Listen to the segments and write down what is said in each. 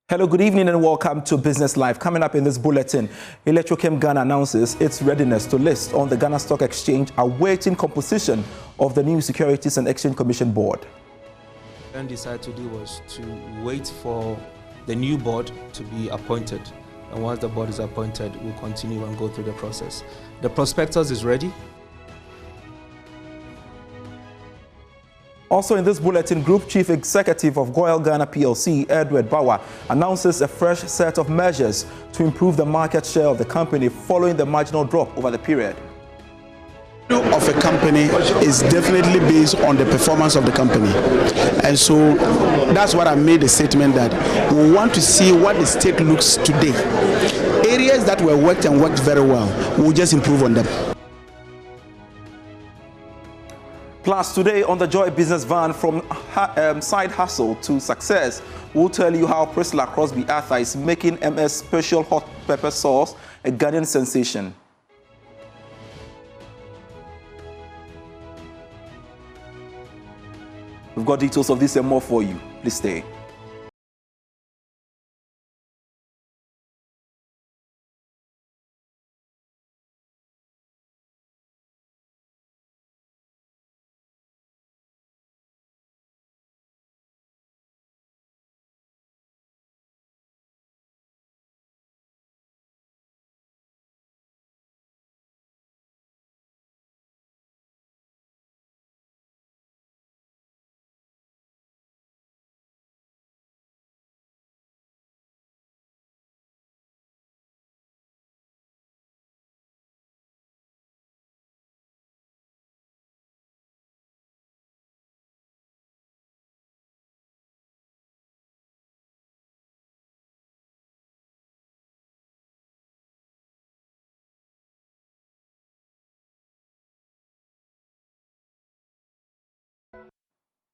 Hello, good evening and welcome to Business Live. Coming up in this bulletin, Electrochemical Ghana announces its readiness to list on the Ghana Stock Exchange, awaiting composition of the new Securities and Exchange Commission board. What decided to do was to wait for the new board to be appointed. And once the board is appointed, we'll continue and go through the process. The prospectus is ready. Also in this bulletin, Group Chief Executive of GOIL Ghana PLC, Edward Bauer, announces a fresh set of measures to improve the market share of the company following the marginal drop over the period. Of a company is definitely based on the performance of the company, and so that's what I made a statement that we want to see what the state looks today. Areas that were worked very well, we'll just improve on them. Plus, today on the Joy Business Van, from side hustle to success, we'll tell you how Priscilla Crosby Arthur is making MS Special Hot Pepper Sauce a Ghanaian sensation. We've got details of this and more for you. Please stay.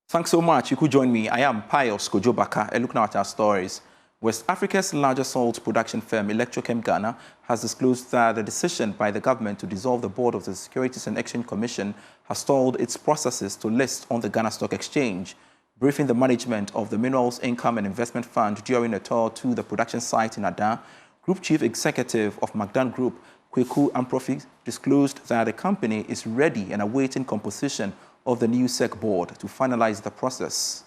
Thanks so much. You could join me. I am Pius Kojobaka. A look now at our stories. West Africa's largest salt production firm, Electrochemical Ghana, has disclosed that the decision by the government to dissolve the board of the Securities and Exchange Commission has stalled its processes to list on the Ghana Stock Exchange. Briefing the management of the Minerals Income and Investment Fund during a tour to the production site in Adan, Group Chief Executive of Magdan Group, Kweku Amprofi, disclosed that the company is ready and awaiting composition of the new SEC board to finalize the process.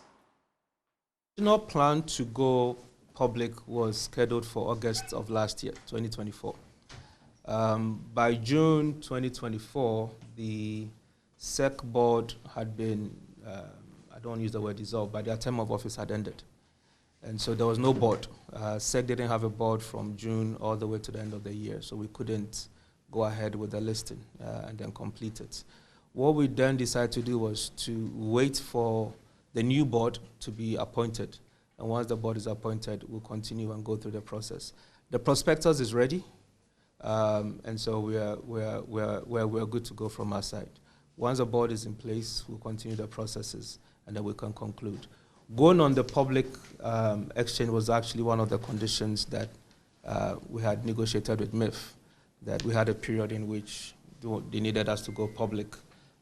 The original plan to go public was scheduled for August of last year, 2024. By June 2024, the SEC board had been, I don't use the word dissolved, but their term of office had ended. And so there was no board. SEC didn't have a board from June all the way to the end of the year, so we couldn't go ahead with the listing and then complete it. What we then decided to do was to wait for the new board to be appointed. And once the board is appointed, we'll continue and go through the process. The prospectus is ready, and so we're good to go from our side. Once the board is in place, we'll continue the processes, and then we can conclude. Going on the public exchange was actually one of the conditions that we had negotiated with MIF, that we had a period in which they needed us to go public.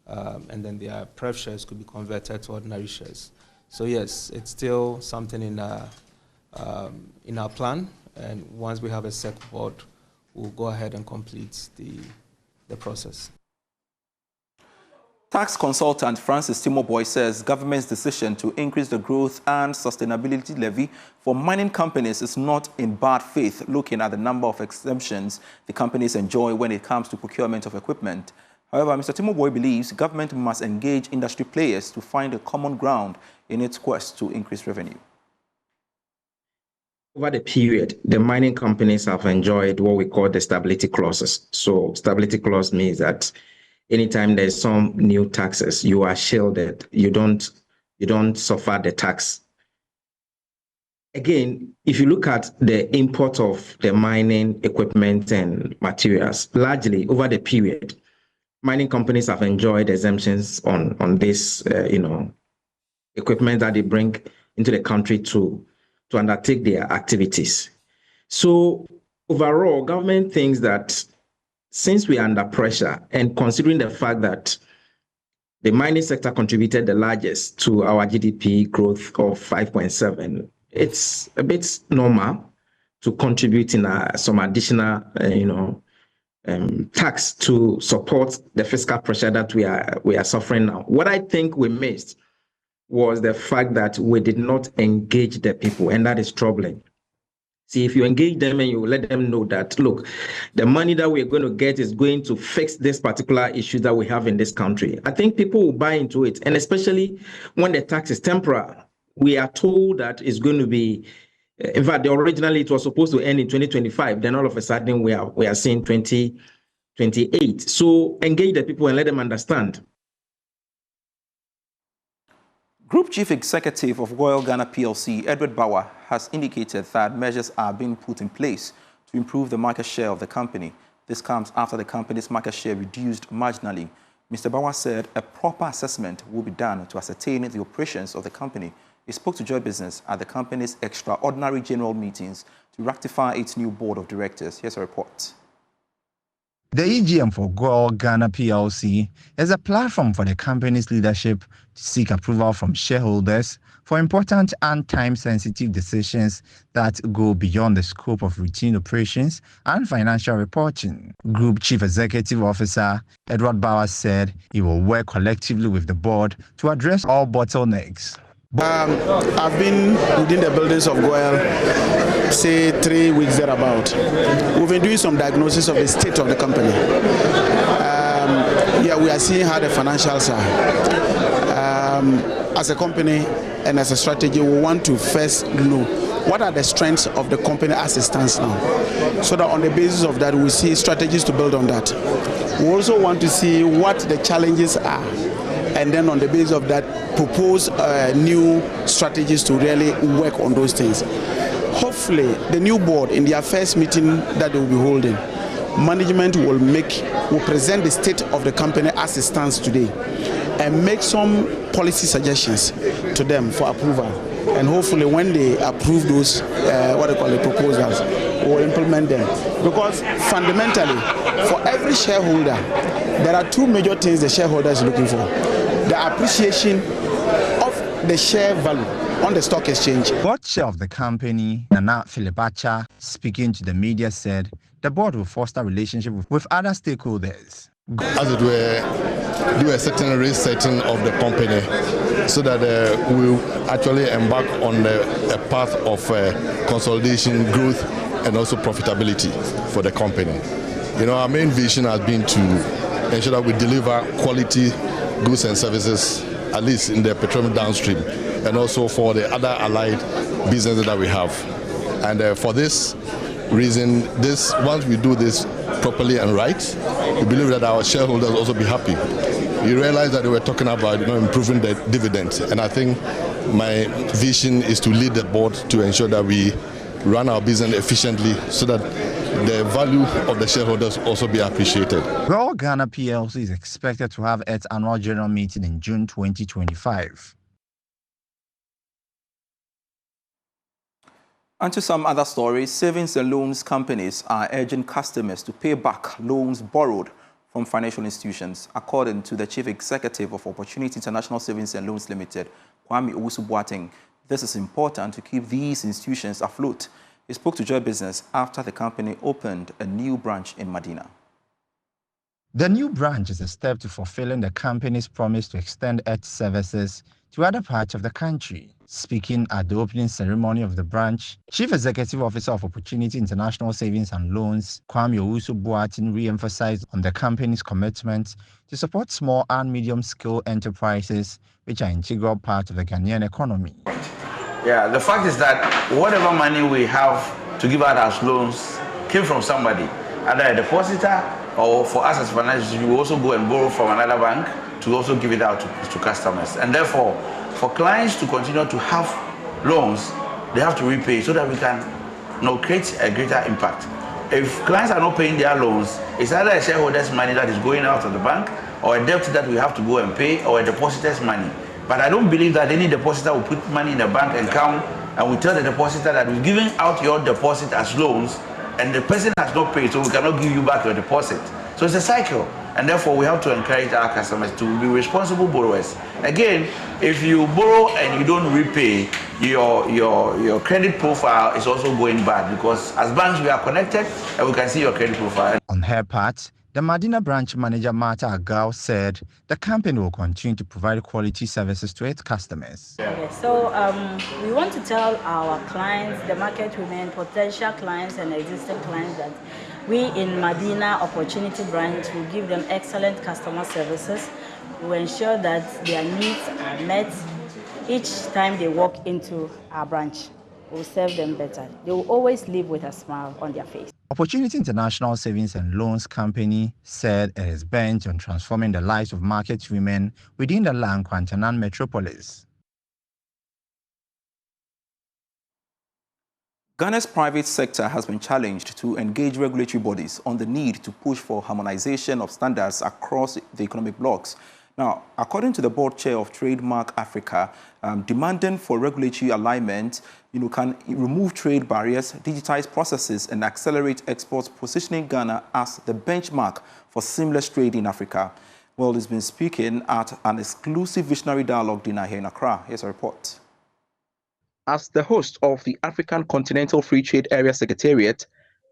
And then their pref shares could be converted to ordinary shares. So yes, it's still something in our plan, and once we have a SEC board, we'll go ahead and complete the process. Tax consultant Francis Timore Boi says government's decision to increase the growth and sustainability levy for mining companies is not in bad faith, looking at the number of exemptions the companies enjoy when it comes to procurement of equipment. However, Mr. Timore Boi believes government must engage industry players to find a common ground in its quest to increase revenue. Over the period, the mining companies have enjoyed what we call the stability clauses. So stability clause means that anytime there's some new taxes, you are shielded. You don't suffer the tax. Again, if you look at the import of the mining equipment and materials, largely over the period, mining companies have enjoyed exemptions on this, equipment that they bring into the country to undertake their activities. So overall, government thinks that since we are under pressure, and considering the fact that the mining sector contributed the largest to our GDP growth of 5.7 it's a bit normal to contribute in some additional, tax to support the fiscal pressure that we are suffering now. What I think we missed was the fact that we did not engage the people, and that is troubling. See, if you engage them and you let them know that, look, the money that we're going to get is going to fix this particular issue that we have in this country, I think people will buy into it. And especially when the tax is temporal, we are told that it's going to be, in fact, originally it was supposed to end in 2025. Then all of a sudden we are seeing 2028. So engage the people and let them understand. Group Chief Executive of GOIL Ghana PLC, Edward Bauer, has indicated that measures are being put in place to improve the market share of the company. This comes after the company's market share reduced marginally. Mr. Bauer said a proper assessment will be done to ascertain the operations of the company. He spoke to Joy Business at the company's extraordinary general meetings to ratify its new board of directors. Here's a report. The EGM for GOIL Ghana PLC is a platform for the company's leadership to seek approval from shareholders for important and time-sensitive decisions that go beyond the scope of routine operations and financial reporting. Group Chief Executive Officer Edward Bauer said he will work collectively with the board to address all bottlenecks. I've been within the buildings of GOIL, say 3 weeks thereabout. We've been doing some diagnosis of the state of the company. We are seeing how the financials are. As a company and as a strategy, we want to first know what are the strengths of the company as it stands now, so that on the basis of that, we see strategies to build on that. We also want to see what the challenges are, and then on the basis of that, propose new strategies to really work on those things. Hopefully, the new board, in their first meeting that they will be holding, management will present the state of the company as it stands today and make some policy suggestions to them for approval. And hopefully when they approve those, proposals, we'll implement them. Because fundamentally, for every shareholder, there are 2 major things the shareholder is looking for. The appreciation of the share value on the stock exchange. Board chair of the company, Nana Philipacha, speaking to the media, said the board will foster relationship with other stakeholders. As it were, do a certain resetting of the company so that we actually embark on a path of consolidation, growth, and also profitability for the company. Our main vision has been to ensure that we deliver quality goods and services, at least in the petroleum downstream, and also for the other allied businesses that we have. And for this reason, once we do this properly and right, we believe that our shareholders will also be happy. You realize that we were talking about improving the dividend, and I think my vision is to lead the board to ensure that we run our business efficiently so that the value of the shareholders also be appreciated. GOIL Ghana PLC is expected to have its annual general meeting in June 2025. And to some other stories, savings and loans companies are urging customers to pay back loans borrowed from financial institutions. According to the Chief Executive of Opportunity International Savings and Loans Limited, Kwame Owusu-Boateng, this is important to keep these institutions afloat. He spoke to Joy Business after the company opened a new branch in Medina. The new branch is a step to fulfilling the company's promise to extend its services to other parts of the country. Speaking at the opening ceremony of the branch, Chief Executive Officer of Opportunity International Savings and Loans, Kwame Owusu-Boateng, re-emphasized on the company's commitment to support small and medium-scale enterprises, which are an integral part of the Ghanaian economy. Yeah, the fact is that whatever money we have to give out as loans came from somebody, either a depositor or for us as financiers, we also go and borrow from another bank to also give it out to customers. And therefore, for clients to continue to have loans, they have to repay so that we can create a greater impact. If clients are not paying their loans, it's either a shareholder's money that is going out of the bank or a debt that we have to go and pay or a depositor's money. But I don't believe that any depositor will put money in the bank and come and we tell the depositor that we're giving out your deposit as loans and the person has not paid, so we cannot give you back your deposit. So it's a cycle, and therefore we have to encourage our customers to be responsible borrowers. Again, if you borrow and you don't repay, your credit profile is also going bad, because as banks we are connected and we can see your credit profile. On her part, the Medina branch manager Martha Agal said the company will continue to provide quality services to its customers. Okay, so we want to tell our clients, the market women, potential clients and existing clients, that we in Medina Opportunity Branch will give them excellent customer services. We will ensure that their needs are met each time they walk into our branch. We will serve them better. They will always live with a smile on their face. Opportunity International Savings and Loans Company said it is bent on transforming the lives of market women within the Lankwantanan metropolis. Ghana's private sector has been challenged to engage regulatory bodies on the need to push for harmonization of standards across the economic blocs. Now, according to the board chair of Trademark Africa, demanding for regulatory alignment, can remove trade barriers, digitize processes, and accelerate exports, positioning Ghana as the benchmark for seamless trade in Africa. Well, he's been speaking at an exclusive visionary dialogue dinner here in Accra. Here's a report. As the host of the African Continental Free Trade Area Secretariat,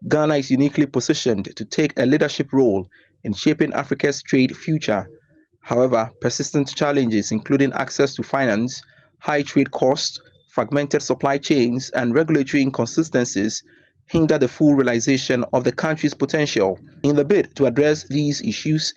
Ghana is uniquely positioned to take a leadership role in shaping Africa's trade future. However, persistent challenges, including access to finance, high trade costs, fragmented supply chains, and regulatory inconsistencies, hinder the full realization of the country's potential. In the bid to address these issues,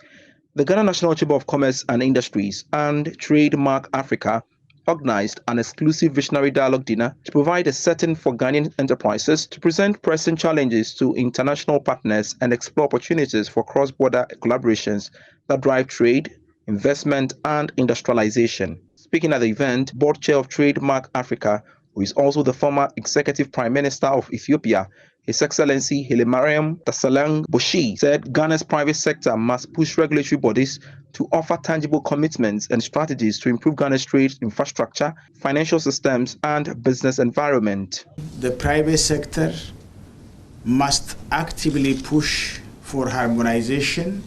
the Ghana National Chamber of Commerce and Industries and Trademark Africa organized an exclusive visionary dialogue dinner to provide a setting for Ghanaian enterprises to present pressing challenges to international partners and explore opportunities for cross-border collaborations that drive trade, investment, and industrialization. Speaking at the event, board chair of Trademark Africa, who is also the former executive prime minister of Ethiopia, His Excellency Hailemariam Desalegn Boshi, said Ghana's private sector must push regulatory bodies to offer tangible commitments and strategies to improve Ghana's trade infrastructure, financial systems, and business environment. The private sector must actively push for harmonization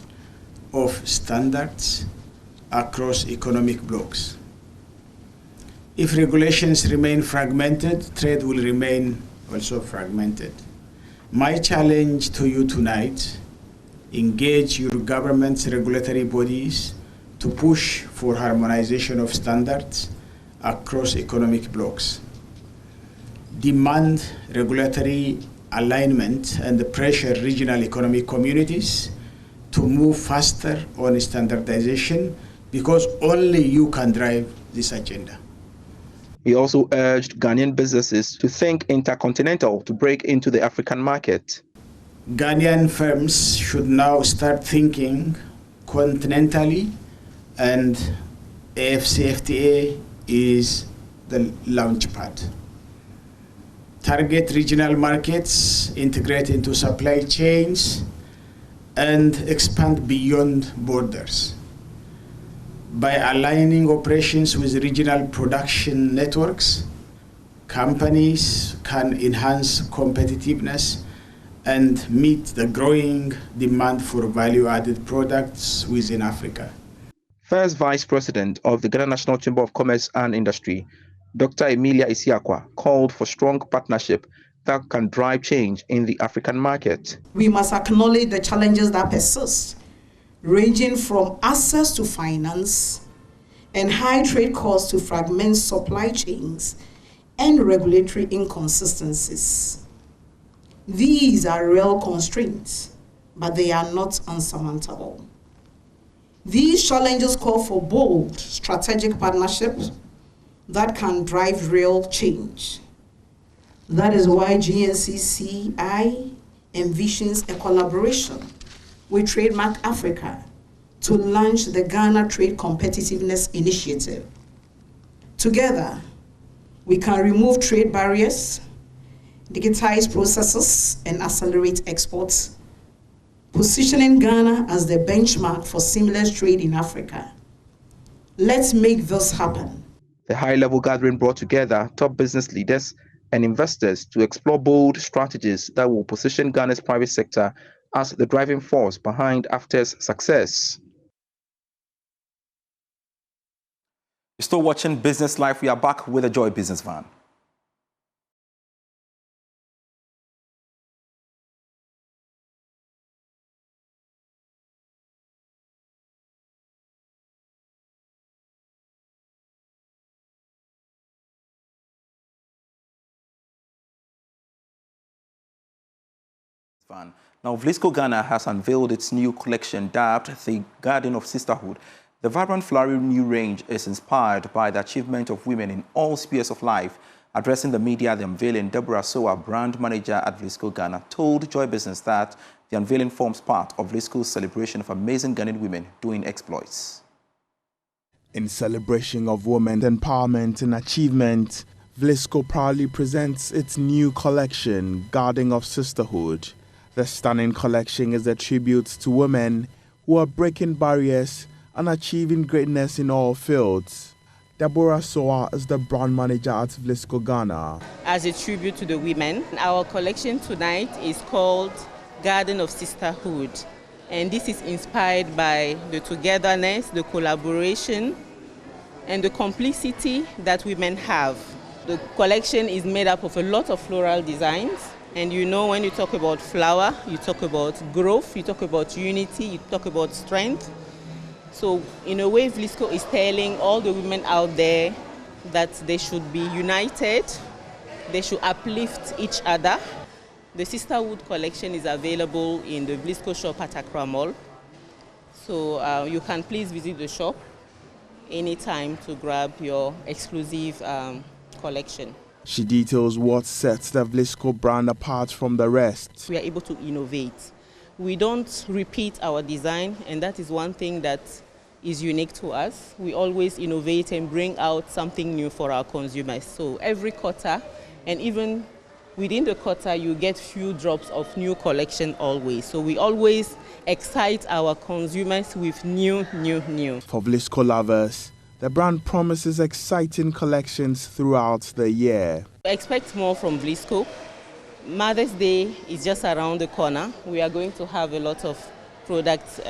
of standards across economic blocs. If regulations remain fragmented, trade will remain also fragmented. My challenge to you tonight: engage your government's regulatory bodies to push for harmonization of standards across economic blocs. Demand regulatory alignment and pressure regional economic communities to move faster on standardization, because only you can drive this agenda. He also urged Ghanaian businesses to think intercontinental to break into the African market. Ghanaian firms should now start thinking continentally, and AfCFTA is the launch pad. Target regional markets, integrate into supply chains, and expand beyond borders. By aligning operations with regional production networks, companies can enhance competitiveness and meet the growing demand for value-added products within Africa. First Vice President of the Ghana National Chamber of Commerce and Industry, Dr. Emilia Isiakwa, called for strong partnership that can drive change in the African market. We must acknowledge the challenges that persist, ranging from access to finance and high trade costs to fragment supply chains and regulatory inconsistencies. These are real constraints, but they are not unsurmountable. These challenges call for bold, strategic partnerships that can drive real change. That is why GNCCI envisions a collaboration with Trademark Africa to launch the Ghana Trade Competitiveness Initiative. Together, we can remove trade barriers, digitize processes, and accelerate exports, positioning Ghana as the benchmark for seamless trade in Africa. Let's make this happen. The high-level gathering brought together top business leaders and investors to explore bold strategies that will position Ghana's private sector as the driving force behind AfTE's success. You're still watching Business Life. We are back with a Joy Business Van. Van. Now, Vlisco Ghana has unveiled its new collection dubbed the Garden of Sisterhood. The vibrant flowering new range is inspired by the achievement of women in all spheres of life. Addressing the media at the unveiling, Deborah Soa, brand manager at Vlisco Ghana, told Joy Business that the unveiling forms part of Vlisco's celebration of amazing Ghanaian women doing exploits. In celebration of women's empowerment and achievement, Vlisco proudly presents its new collection, Garden of Sisterhood. The stunning collection is a tribute to women who are breaking barriers and achieving greatness in all fields. Deborah Soa is the brand manager at Vlisco Ghana. As a tribute to the women, our collection tonight is called Garden of Sisterhood. And this is inspired by the togetherness, the collaboration, and the complicity that women have. The collection is made up of a lot of floral designs. And you know, when you talk about flower, you talk about growth, you talk about unity, you talk about strength. So in a way, Vlisco is telling all the women out there that they should be united, they should uplift each other. The Sisterhood collection is available in the Vlisco shop at Accra Mall. So you can please visit the shop anytime to grab your exclusive collection. She details what sets the Vlisco brand apart from the rest. We are able to innovate. We don't repeat our design, and that is one thing that is unique to us. We always innovate and bring out something new for our consumers. So every quarter, and even within the quarter, you get few drops of new collection always. So we always excite our consumers with new. For Vlisco lovers, the brand promises exciting collections throughout the year. Expect more from Vlisco. Mother's Day is just around the corner. We are going to have a lot of products,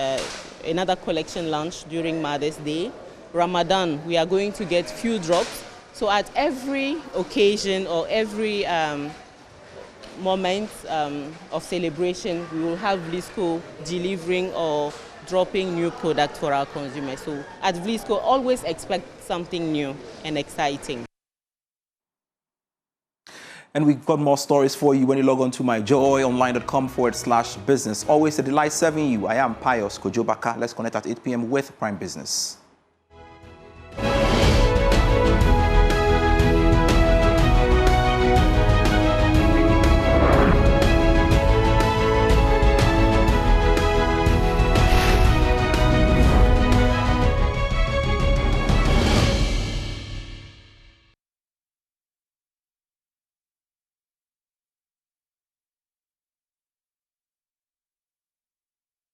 another collection launch during Mother's Day. Ramadan, we are going to get few drops. So at every occasion or every moment of celebration, we will have Vlisco delivering or dropping new products for our consumers. So at Vlisco, always expect something new and exciting. And we've got more stories for you when you log on to myjoyonline.com/business. Always a delight serving you. I am Pius Kojo Baka. Let's connect at 8 p.m. with Prime Business.